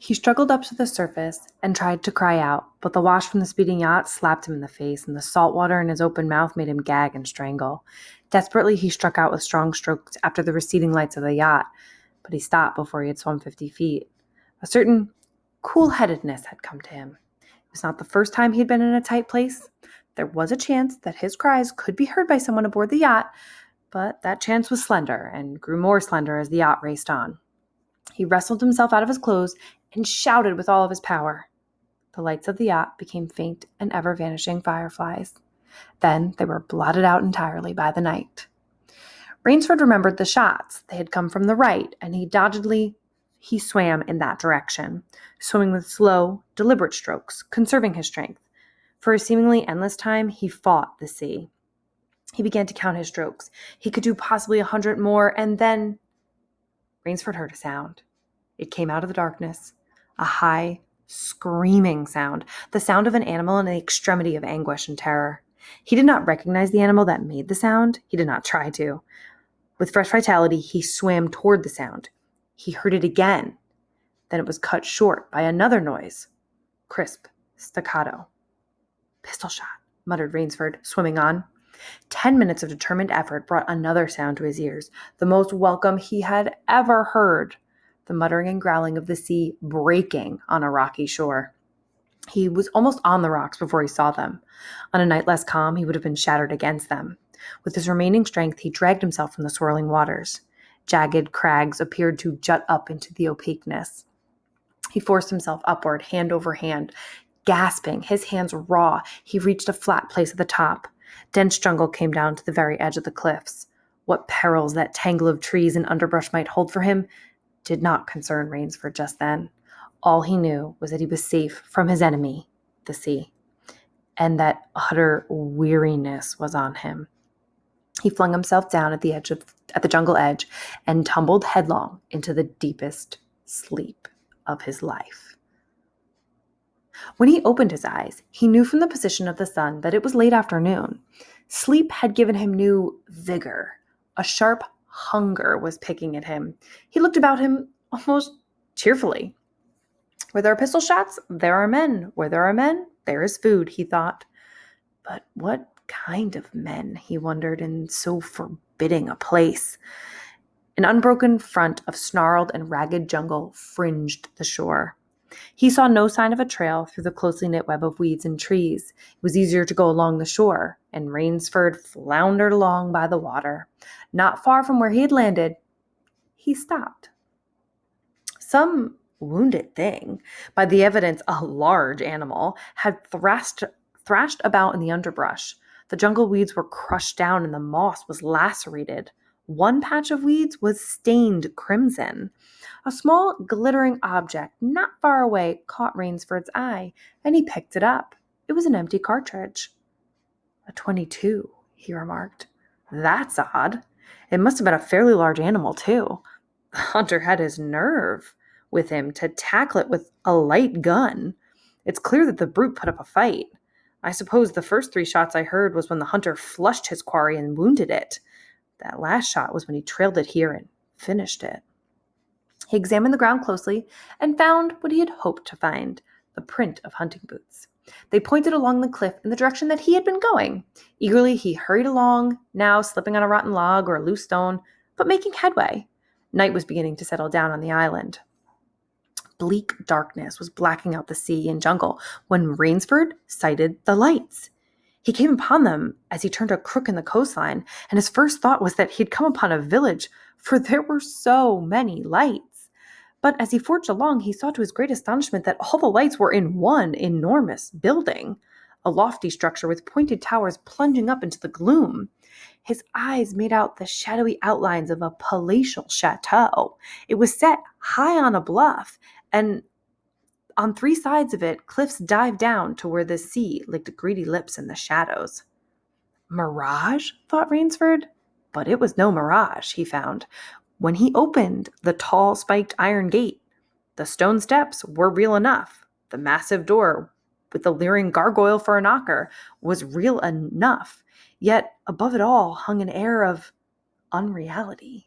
He struggled up to the surface and tried to cry out, but the wash from the speeding yacht slapped him in the face, and the salt water in his open mouth made him gag and strangle. Desperately, he struck out with strong strokes after the receding lights of the yacht, but he stopped before he had swum 50 feet. A certain cool-headedness had come to him. It was not the first time he had been in a tight place. There was a chance that his cries could be heard by someone aboard the yacht, but that chance was slender and grew more slender as the yacht raced on. He wrestled himself out of his clothes and shouted with all of his power. The lights of the yacht became faint and ever-vanishing fireflies. Then they were blotted out entirely by the night. Rainsford remembered the shots. They had come from the right, and he swam in that direction, swimming with slow, deliberate strokes, conserving his strength. For a seemingly endless time, he fought the sea. He began to count his strokes. He could do possibly 100 more, and then Rainsford heard a sound. It came out of the darkness, a high, screaming sound, the sound of an animal in the extremity of anguish and terror. He did not recognize the animal that made the sound. He did not try to. With fresh vitality, he swam toward the sound. He heard it again. Then it was cut short by another noise. Crisp, staccato. "Pistol shot," muttered Rainsford, swimming on. 10 minutes of determined effort brought another sound to his ears, the most welcome he had ever heard. The muttering and growling of the sea breaking on a rocky shore. He was almost on the rocks before he saw them. On a night less calm, he would have been shattered against them. With his remaining strength, he dragged himself from the swirling waters. Jagged crags appeared to jut up into the opaqueness. He forced himself upward, hand over hand. Gasping, his hands raw, he reached a flat place at the top. Dense jungle came down to the very edge of the cliffs. What perils that tangle of trees and underbrush might hold for him did not concern Rainsford just then. All he knew was that he was safe from his enemy, the sea, and that utter weariness was on him. He flung himself down at the jungle edge and tumbled headlong into the deepest sleep of his life. When he opened his eyes, he knew from the position of the sun that it was late afternoon. Sleep had given him new vigor. A sharp hunger was picking at him. He looked about him almost cheerfully. Where there are pistol shots, there are men. Where there are men, there is food, he thought. But what kind of men, he wondered, in so forbidding a place? An unbroken front of snarled and ragged jungle fringed the shore. He saw no sign of a trail through the closely knit web of weeds and trees. It was easier to go along the shore, and Rainsford floundered along by the water. Not far from where he had landed, he stopped. Some wounded thing, by the evidence a large animal, had thrashed about in the underbrush. The jungle weeds were crushed down and the moss was lacerated. One patch of weeds was stained crimson. A small glittering object not far away caught Rainsford's eye, and he picked it up. It was an empty cartridge. "A .22, he remarked. "That's odd. It must have been a fairly large animal, too. The hunter had his nerve with him to tackle it with a light gun. It's clear that the brute put up a fight. I suppose the first 3 shots I heard was when the hunter flushed his quarry and wounded it. That last shot was when he trailed it here and finished it." He examined the ground closely and found what he had hoped to find, the print of hunting boots. They pointed along the cliff in the direction that he had been going. Eagerly he hurried along, now slipping on a rotten log or a loose stone, but making headway. Night was beginning to settle down on the island. Bleak darkness was blacking out the sea and jungle when Rainsford sighted the lights. He came upon them as he turned a crook in the coastline, and his first thought was that he'd come upon a village, for there were so many lights. But as he forged along, he saw to his great astonishment that all the lights were in one enormous building, a lofty structure with pointed towers plunging up into the gloom. His eyes made out the shadowy outlines of a palatial chateau. It was set high on a bluff, and on 3 sides of it, cliffs dived down to where the sea licked greedy lips in the shadows. Mirage, thought Rainsford? But it was no mirage, he found. When he opened the tall, spiked iron gate, the stone steps were real enough. The massive door, with the leering gargoyle for a knocker, was real enough. Yet above it all hung an air of unreality.